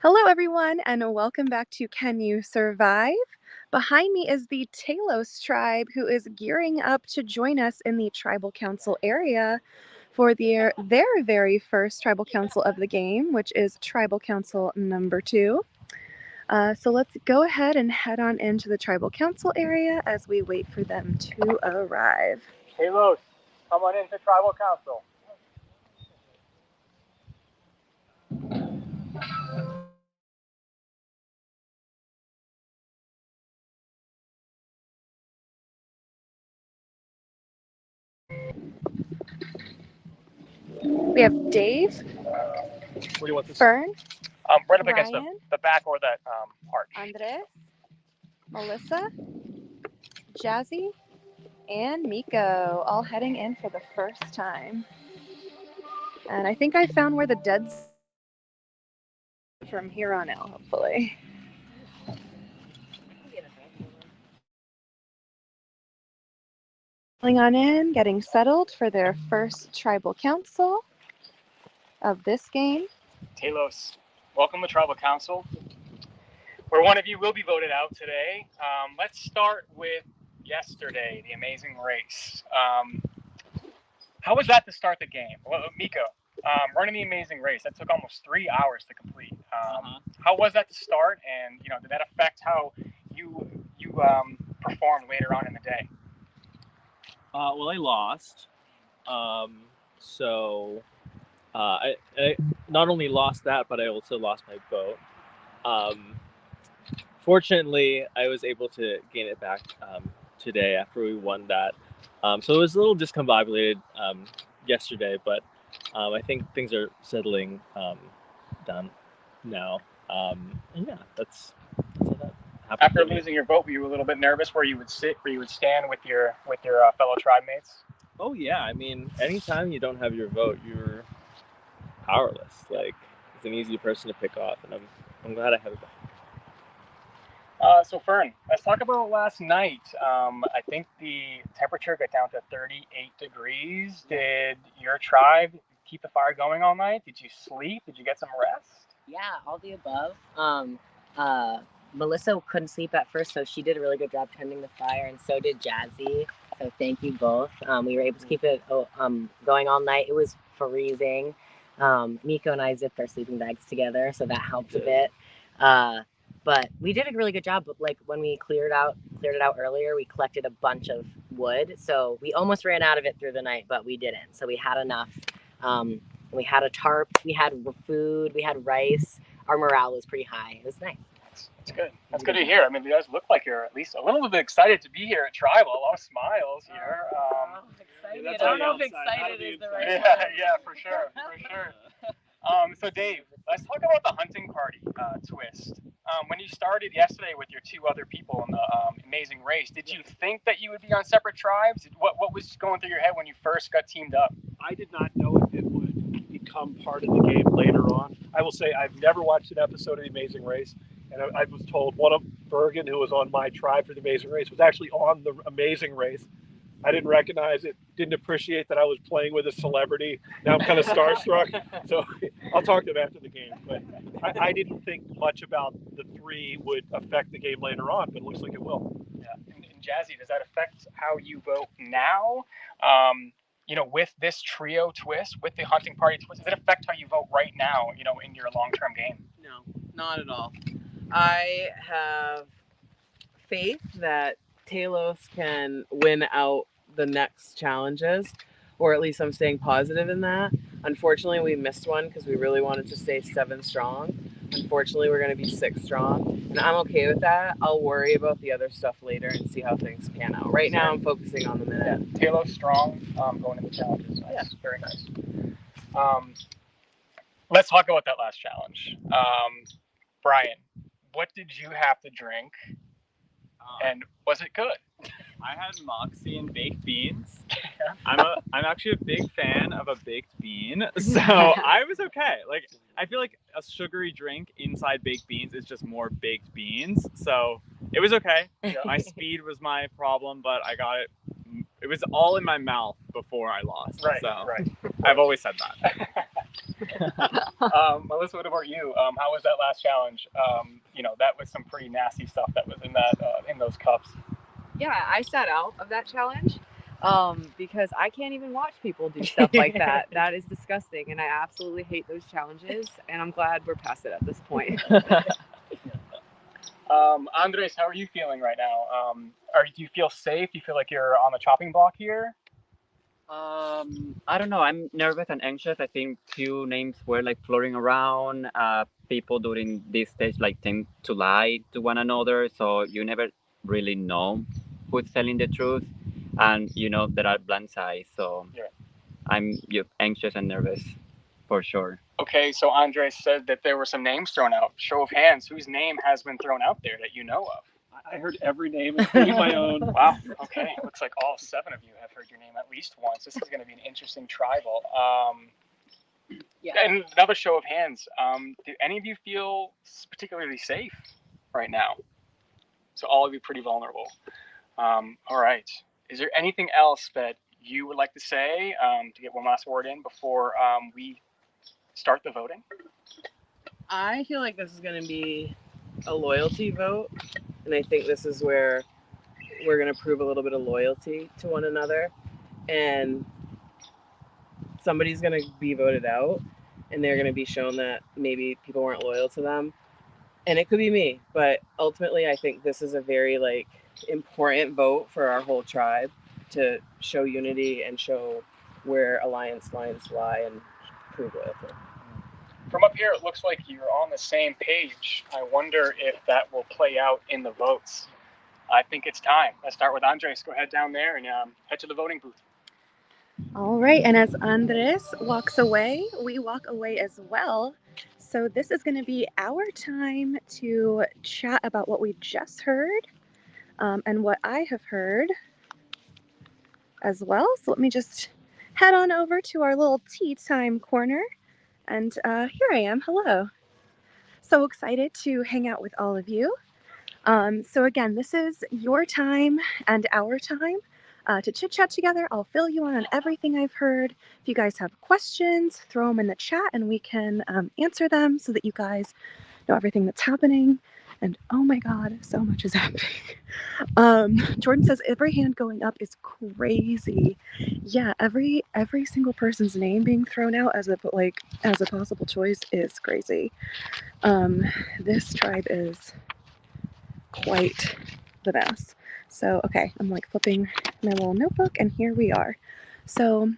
Hello, everyone, and welcome back to Can You Survive? Behind me is the Talos tribe, who is gearing up to join us in the Tribal Council area for their very first Tribal Council of the game, which is Tribal Council number 2. So let's go ahead and head on into the Tribal Council area as we wait for them to arrive. Talos, come on into Tribal Council. We have Dave, Where do you want this? Fern, Right up against Ryan, the back or that arch. Andres, Melissa, Jazzy, and Miko, all heading in for the first time. And I think I found where the dead's from here on out, hopefully. Going on in, getting settled for their first tribal council of this game. Talos, welcome to Tribal Council, where one of you will be voted out today. Let's start with yesterday, the amazing race. How was that to start the game? Well, Miko, running the amazing race, that took almost 3 hours to complete. How was that to start, and did that affect how you performed later on in the day? Well, I lost. I not only lost that, but I also lost my boat. Fortunately, I was able to gain it back today after we won that. So it was a little discombobulated yesterday, but I think things are settling down now. And yeah, that's how that happened. After losing your boat, were you a little bit nervous where you would sit, where you would stand with your fellow tribe mates? Oh yeah, I mean, anytime you don't have your vote, you're powerless. Like, it's an easy person to pick off, and I'm glad I have it back. So Fern, let's talk about last night. I think the temperature got down to 38 degrees. Did your tribe keep the fire going all night? Did you sleep? Did you get some rest? Yeah, all the above. Melissa couldn't sleep at first, so she did a really good job tending the fire, and so did Jazzy. So thank you both. We were able to keep it going all night. It was freezing. Miko and I zipped our sleeping bags together, so that helped a bit. But we did a really good job. Like when we cleared it out earlier, we collected a bunch of wood. So we almost ran out of it through the night, but we didn't. So we had enough. We had a tarp, we had food, we had rice. Our morale was pretty high. It was nice. That's good. That's good to hear. I mean, you guys look like you're at least a little bit excited to be here at Tribal. A lot of smiles here. Excited. I don't know if excited is the right word. Yeah, for sure. So Dave, let's talk about the hunting party twist. When you started yesterday with your two other people in the amazing race, did you think that you would be on separate tribes? What was going through your head when you first got teamed up? I did not know if it would become part of the game later on. I will say I've never watched an episode of The Amazing Race, and I was told one of Bergen, who was on my tribe for The Amazing Race, was actually on The Amazing Race. I didn't recognize it, didn't appreciate that I was playing with a celebrity. Now I'm kind of starstruck, so I'll talk to them after the game. But I didn't think much about the three would affect the game later on, but it looks like it will. Yeah, and Jazzy, does that affect how you vote now? With this trio twist, with the hunting party twist, does it affect how you vote right now, in your long-term game? No, not at all. I have faith that Talos can win out the next challenges, or at least I'm staying positive in that. Unfortunately, we missed one because we really wanted to stay 7 strong. Unfortunately, we're going to be 6 strong, and I'm okay with that. I'll worry about the other stuff later and see how things pan out. Right now, I'm focusing on the minute. Yeah, Talos strong, going into challenges. That's very nice. Let's talk about that last challenge. Brian, what did you have to drink, and was it good? I had Moxie and baked beans. I'm actually a big fan of a baked bean, so I was okay. Like, I feel like a sugary drink inside baked beans is just more baked beans, so it was okay. My speed was my problem, but I got it. It was all in my mouth before I lost. Right. I've always said that. Melissa, what about you? How was that last challenge? That was some pretty nasty stuff that was in those cups. Yeah, I sat out of that challenge because I can't even watch people do stuff like that. That is disgusting, and I absolutely hate those challenges. And I'm glad we're past it at this point. Andres, how are you feeling right now? Do you feel safe? Do you feel like you're on the chopping block here? I don't know. I'm nervous and anxious. I think few names were like floating around. People during this stage like tend to lie to one another, so you never really know who's telling the truth, and there are blind sides. So Yeah. I'm anxious and nervous, for sure. Okay, so Andres said that there were some names thrown out. Show of hands, whose name has been thrown out there that you know of? I heard every name, including my own. Wow. Okay. Looks like all 7 of you have heard your name at least once. This is going to be an interesting tribal. Yeah. And another show of hands. Do any of you feel particularly safe right now? So all of you pretty vulnerable. All right. Is there anything else that you would like to say to get one last word in before we start the voting? I feel like this is going to be a loyalty vote, and I think this is where we're going to prove a little bit of loyalty to one another, and somebody's going to be voted out, and they're going to be shown that maybe people weren't loyal to them, and it could be me, but ultimately I think this is a very important vote for our whole tribe to show unity and show where alliance lines lie and prove loyalty. From up here, it looks like you're on the same page. I wonder if that will play out in the votes. I think it's time. Let's start with Andres. Go ahead down there and head to the voting booth. All right, and as Andres walks away, we walk away as well. So this is going to be our time to chat about what we just heard and what I have heard as well. So let me just head on over to our little tea time corner. And here I am. Hello. So excited to hang out with all of you. So again, this is your time and our time to chit chat together. I'll fill you in on everything I've heard. If you guys have questions, throw them in the chat and we can answer them so that you guys know everything that's happening. And oh my God, so much is happening. Jordan says every hand going up is crazy. Yeah, every single person's name being thrown out as a possible choice is crazy. This tribe is quite the mess. So okay, I'm like flipping my little notebook and here we are. So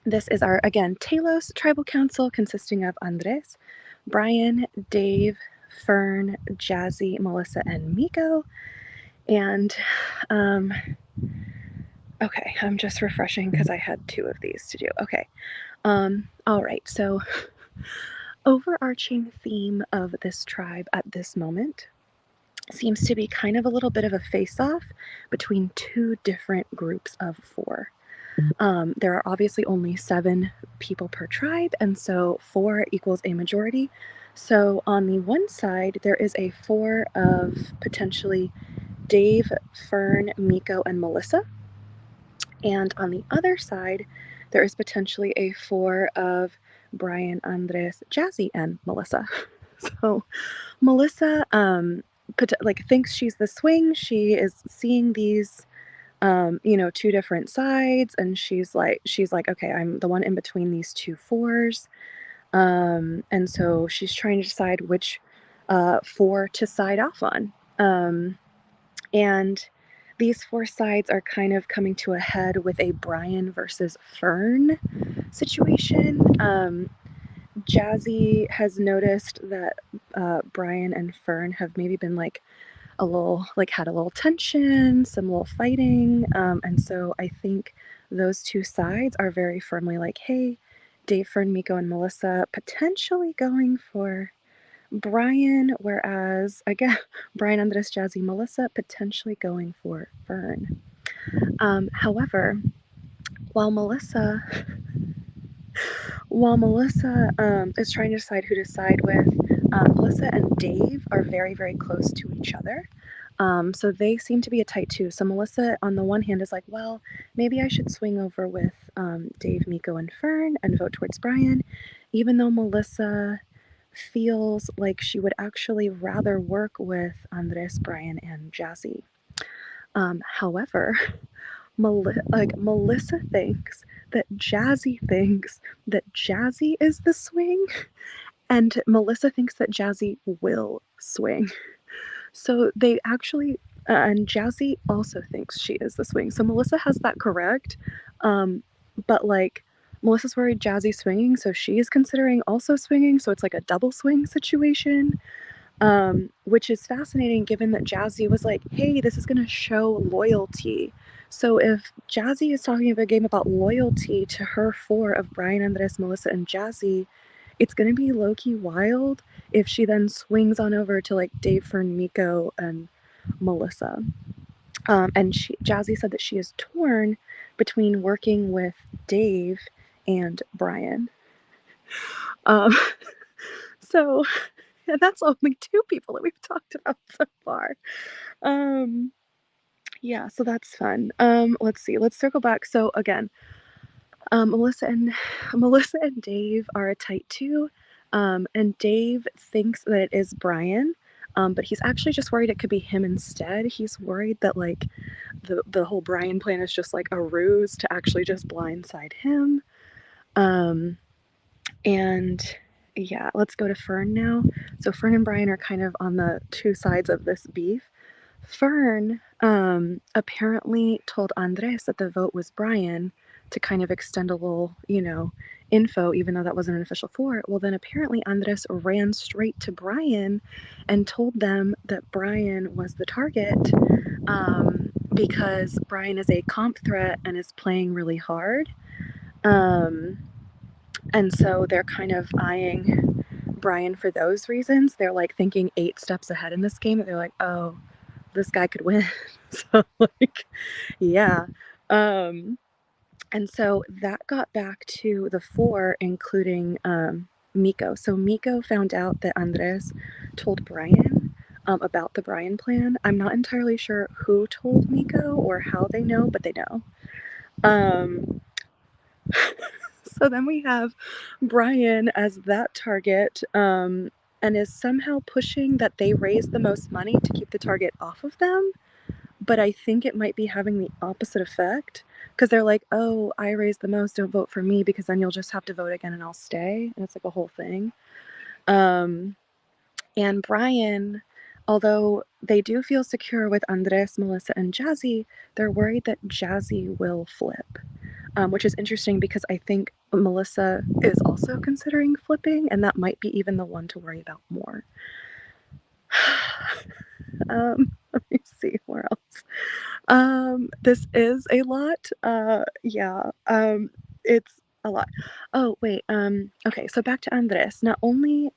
this is our, again, Talos Tribal Council consisting of Andres, Brian, Dave, Fern, Jazzy, Melissa, and Miko. And okay, I'm just refreshing because I had 2 of these to do. Okay. All right, so overarching theme of this tribe at this moment seems to be kind of a little bit of a face-off between 2 different groups of 4. There are obviously only 7 people per tribe, and so 4 equals a majority. So on the one side, there is a 4 of potentially Dave, Fern, Miko, and Melissa. And on the other side, there is potentially a 4 of Brian, Andres, Jazzy, and Melissa. So Melissa thinks she's the swing. She is seeing these 2 different sides, and she's like, okay, I'm the one in between these 2 4s. And so she's trying to decide which 4 to side off on. And these 4 sides are kind of coming to a head with a Brian versus Fern situation. Jazzy has noticed that Brian and Fern have maybe been had a little tension, some little fighting. And so I think those 2 sides are very firmly like, hey, Dave, Fern, Miko, and Melissa potentially going for Brian, whereas again, Brian, Andres, Jazzy, Melissa potentially going for Fern. However, while Melissa is trying to decide who to side with, Melissa and Dave are very, very close to each other. So they seem to be a tight 2. So Melissa, on the one hand, is like, well, maybe I should swing over with Dave, Miko, and Fern and vote towards Brian. even though Melissa feels like she would actually rather work with Andres, Brian, and Jazzy. However, Melissa thinks that Jazzy is the swing, and Melissa thinks that Jazzy will swing. So they actually, and Jazzy also thinks she is the swing. So Melissa has that correct, but like Melissa's worried Jazzy's swinging, so she is considering also swinging. So it's like a double swing situation, which is fascinating given that Jazzy was like, hey, this is going to show loyalty. So if Jazzy is talking about a game about loyalty to her four of Brian, Andres, Melissa, and Jazzy, it's going to be low-key wild if she then swings on over to like Dave, Fern, Miko, and Melissa. And Jazzy said that she is torn between working with Dave and Brian. Um, so and that's only two people that we've talked about so far. Yeah, so that's fun. Let's see. Let's circle back. So again, Melissa and Dave are a tight two, and Dave thinks that it is Brian, but he's actually just worried it could be him instead. He's worried that like the whole Brian plan is just like a ruse to actually just blindside him. And yeah, let's go to Fern now. So Fern and Brian are kind of on the two sides of this beef. Fern apparently told Andres that the vote was Brian to kind of extend a little, info, even though that wasn't an official for it. Well, then apparently Andres ran straight to Brian and told them that Brian was the target because Brian is a comp threat and is playing really hard. And so they're kind of eyeing Brian for those reasons. They're like thinking 8 steps ahead in this game. They're like, oh, this guy could win. So like, yeah. And so that got back to the 4, including Miko. So Miko found out that Andres told Brian about the Brian plan. I'm not entirely sure who told Miko or how they know, but they know. So then we have Brian as that target, and is somehow pushing that they raise the most money to keep the target off of them. But I think it might be having the opposite effect because they're like, oh, I raised the most, don't vote for me because then you'll just have to vote again and I'll stay. And it's like a whole thing. And Brian, although they do feel secure with Andres, Melissa, and Jazzy, they're worried that Jazzy will flip. Which is interesting because I think Melissa is also considering flipping, and that might be even the one to worry about more. Let me see where else. This is a lot. Yeah. It's a lot. Oh wait. Okay. So back to Andres. Not only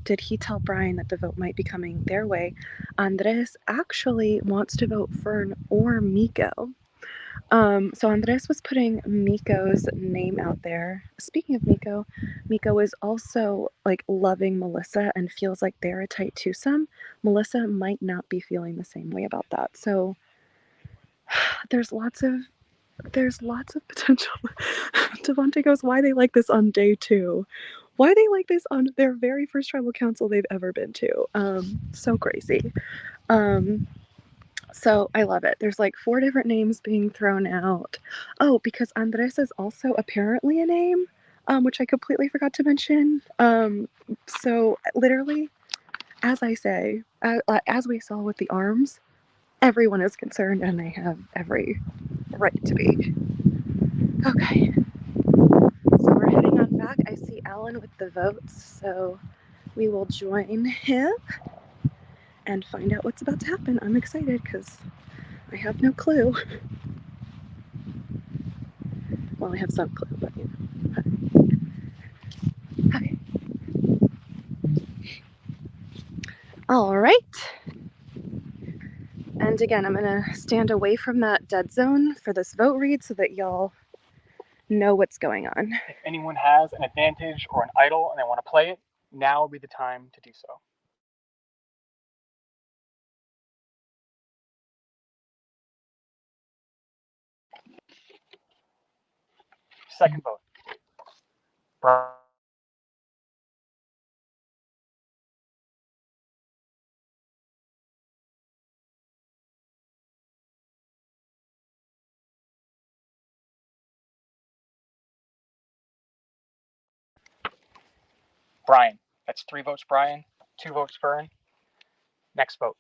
did he tell Brian that the vote might be coming their way, Andres actually wants to vote Fern or Miko. So Andres was putting Miko's name out there. Speaking of Miko, Miko is also like loving Melissa and feels like they're a tight twosome. Melissa might not be feeling the same way about that. So there's lots of potential. Devontae goes, why they like this on day 2? Why they like this on their very first tribal council they've ever been to? So crazy. So I love it. There's like 4 different names being thrown out. Oh, because Andres is also apparently a name, which I completely forgot to mention. So literally, as I say, as we saw with the arms, everyone is concerned and they have every right to be. Okay. So we're heading on back. I see Alan with the votes, so we will join him and find out what's about to happen. I'm excited because I have no clue. Well, I have some clue, but Okay. All right. And again, I'm going to stand away from that dead zone for this vote read so that y'all know what's going on. If anyone has an advantage or an idol and they want to play it, now would be the time to do so. Second vote. Brian. That's 3 votes, Brian. 2 votes, Fern. Next vote.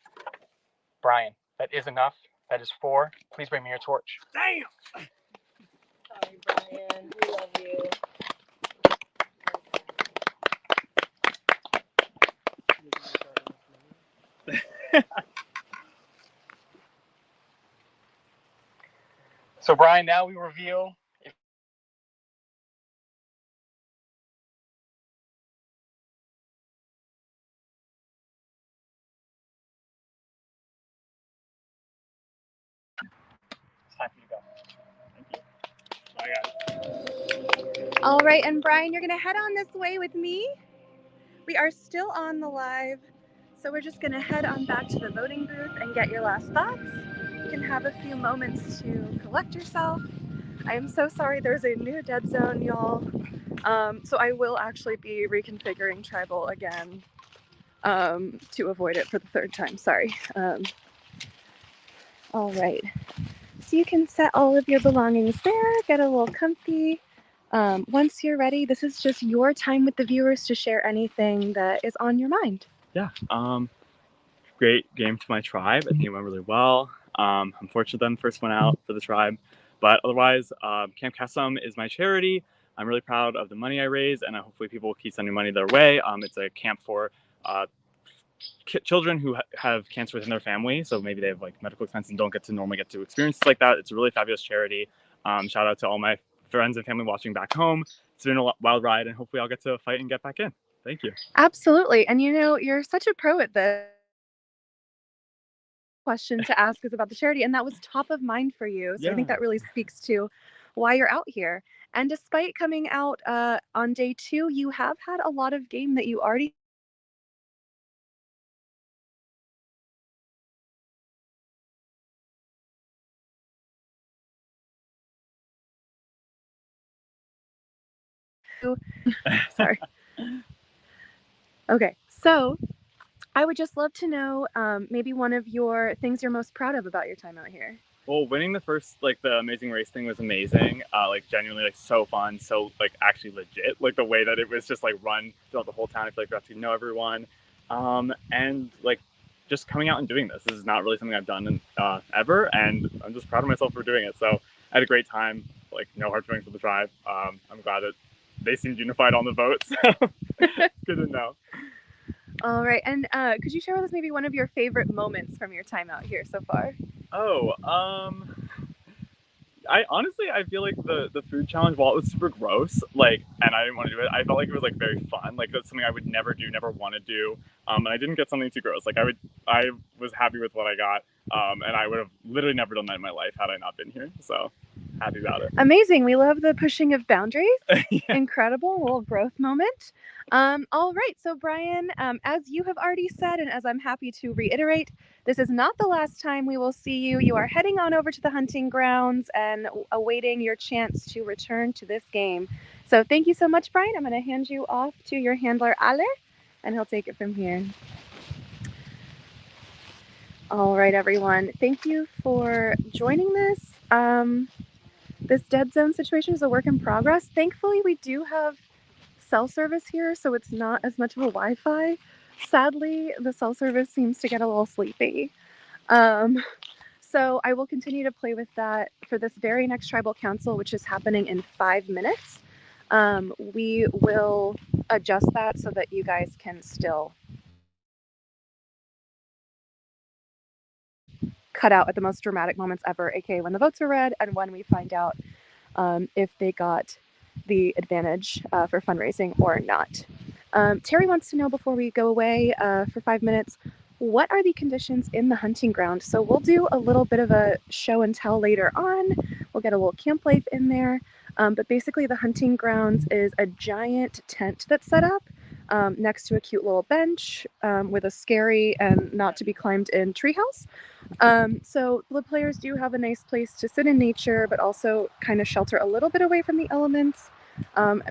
Brian. That is enough. That is 4. Please bring me your torch. Damn! Sorry, Brian. We love you. So, Brian, now we reveal if it's time for you to go. Thank you. Bye, guys. All right, and Brian, you're gonna head on this way with me. We are still on the live, so we're just gonna head on back to the voting booth and get your last thoughts. You can have a few moments to collect yourself. I am so sorry there's a new dead zone, y'all. So I will actually be reconfiguring Tribal again to avoid it for the 3rd time, sorry. All right, so you can set all of your belongings there, get a little comfy. Once you're ready, this is just your time with the viewers to share anything that is on your mind. Yeah. Great game to my tribe. I think it went really well. Unfortunately, I'm the first one out for the tribe, but otherwise, Camp Kesem is my charity. I'm really proud of the money I raised, and hopefully people will keep sending money their way. It's a camp for children who have cancer within their family, so maybe they have like medical expenses and don't normally get to experiences like that. It's a really fabulous charity. Shout out to all my friends and family watching back home. It's been a wild ride, and hopefully I'll get to fight and get back in. Thank you. Absolutely, and you know, you're such a pro at this. Question to ask is about the charity, and that was top of mind for you. So I think that really speaks to why you're out here. And despite coming out on day 2, you have had a lot of game that you already sorry. Okay, so I would just love to know maybe one of your things you're most proud of about your time out here. Well, winning the first, the Amazing Race thing was amazing. Genuinely, so fun, so, actually legit. The way that it was just, run throughout the whole town. I feel like we got to know everyone. And, just coming out and doing this. This is not really something I've done ever, and I'm just proud of myself for doing it. So I had a great time, no hard feelings for the tribe. I'm glad that they seemed unified on the vote, so it's good to know. All right, and could you share with us maybe one of your favorite moments from your time out here so far? Oh, I feel like the food challenge, while it was super gross, and I didn't want to do it, I felt like it was very fun. That's something I would never do, never want to do. And I didn't get something too gross. I was happy with what I got. And I would have literally never done that in my life had I not been here. So happy about it. Amazing. We love the pushing of boundaries. Yeah. Incredible little growth moment. All right, so Brian, as you have already said, and as I'm happy to reiterate, this is not the last time we will see you. You are heading on over to the hunting grounds and awaiting your chance to return to this game. So thank you so much, Brian. I'm going to hand you off to your handler, Ale, and he'll take it from here. All right, everyone. Thank you for joining this. This dead zone situation is a work in progress. Thankfully, we do have cell service here, so it's not as much of a Wi-Fi. Sadly, the cell service seems to get a little sleepy. So I will continue to play with that for this very next tribal council, which is happening in 5 minutes. We will adjust that so that you guys can still cut out at the most dramatic moments ever, aka when the votes are read and when we find out if they got the advantage for fundraising or not. Terry wants to know before we go away for 5 minutes, what are the conditions in the hunting ground? So we'll do a little bit of a show and tell later on. We'll get a little camp life in there. But basically the hunting grounds is a giant tent that's set up next to a cute little bench with a scary and not to be climbed in treehouse. So the players do have a nice place to sit in nature, but also kind of shelter a little bit away from the elements,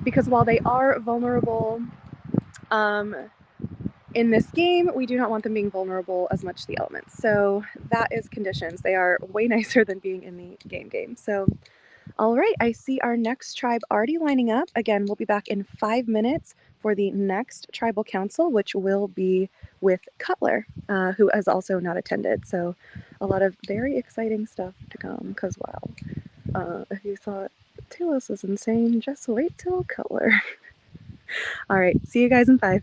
because while they are vulnerable in this game, we do not want them being vulnerable as much to the elements. So that is conditions. They are way nicer than being in the game. So, all right, I see our next tribe already lining up. Again, we'll be back in 5 minutes. for the next tribal council, which will be with Cutler, who has also not attended. So a lot of very exciting stuff to come, because wow, if you thought Talos was insane, just wait till Cutler. All right, see you guys in 5.